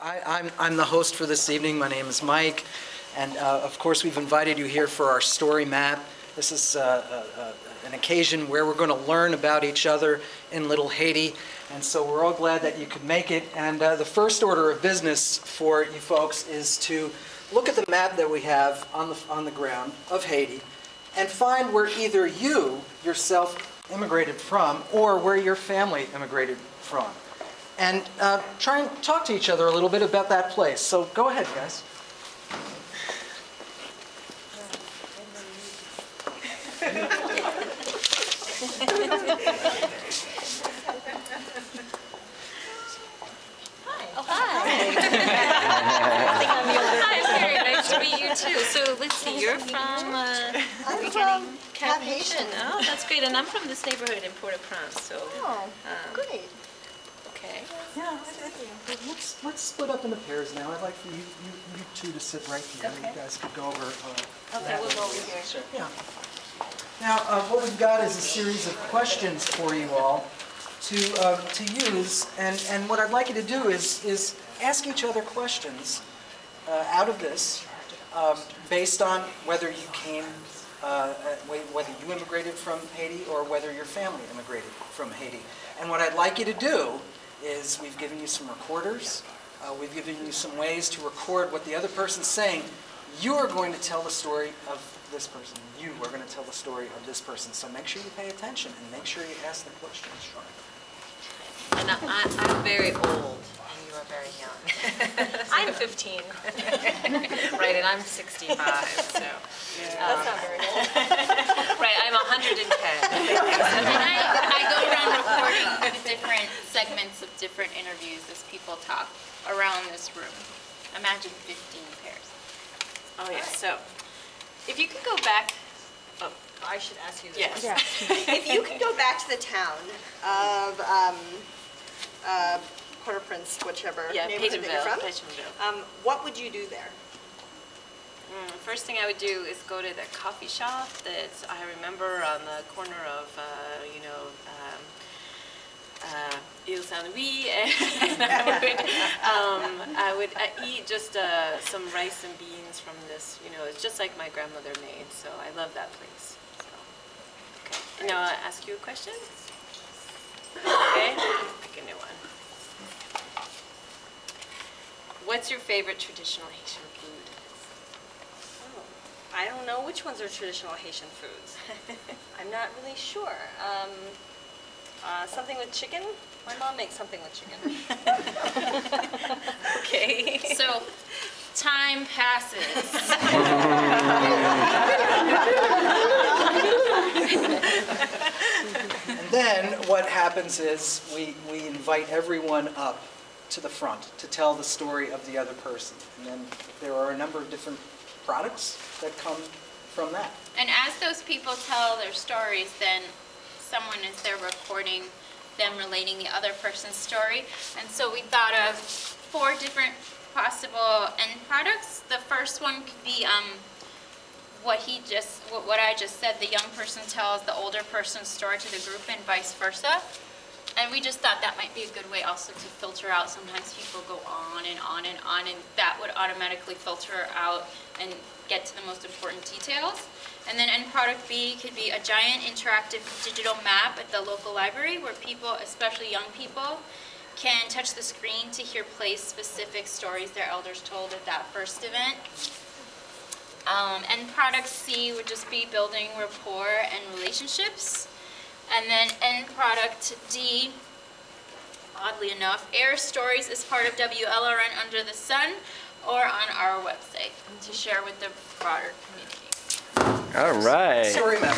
I'm the host for this evening. My name is Mike, and of course we've invited you here for our story map. This is an occasion where we're going to learn about each other in Little Haiti, and so we're all glad that you could make it. And the first order of business for you folks is to look at the map that we have on the ground of Haiti and find where either you yourself immigrated from or where your family immigrated from. And try and talk to each other a little bit about that place. So go ahead, guys. Oh, hi. Hi, very nice to meet you too. So let's see, you're from I'm from Haiti. Oh, that's great. And I'm from this neighborhood in Port-au-Prince. So, Great. okay. Yeah, let's split up into pairs now. I'd like for you two to sit right here. Okay. You guys could go over. Okay, we'll go over here. Sure. Yeah. Now, what we've got is a series of questions for you all to use, and what I'd like you to do is ask each other questions out of this based on whether you came, whether you immigrated from Haiti or whether your family immigrated from Haiti. And what I'd like you to do is we've given you some recorders. We've given you some ways to record what the other person's saying. You are going to tell the story of this person. You are going to tell the story of this person. So make sure you pay attention and make sure you ask the questions right. And I'm very old, and you are very young. I'm 15. Right, and I'm 65, so. That's not very old. Right, I'm 110. And I go around recording the different segments of different interviews as people talk around this room. Imagine 15 pairs. Oh, yeah, so if you could go back. Oh, I should ask you this. Yes. Yeah. If you could go back to the town of Port-au-Prince, whichever neighborhood that you're from, Pétionville. what would you do there? First thing I would do is go to the coffee shop that I remember on the corner of, Ile Saint-Louis, and I would eat just some rice and beans from this, it's just like my grandmother made, so I love that place. So, okay, now I'll ask you a question. Okay, pick a new one. What's your favorite traditional Haitian food? I don't know which ones are traditional Haitian foods. I'm not really sure. Something with chicken? My mom makes something with chicken. Okay. So, time passes. And then what happens is we invite everyone up to the front to tell the story of the other person. And then there are a number of different products that come from that. And as those people tell their stories, then someone is there recording them relating the other person's story. And so we thought of 4 different possible end products. The first one could be what I just said. The young person tells the older person's story to the group and vice versa. And we just thought that might be a good way also to filter out. Sometimes people go on and on and on, and that would automatically filter out and get to the most important details. And then end product B could be a giant interactive digital map at the local library where people, especially young people, can touch the screen to hear place-specific stories their elders told at that first event. End product C would just be building rapport and relationships. And then end product D, oddly enough, air stories as part of WLRN Under the Sun or on our website to share with the broader community. All right. Story map.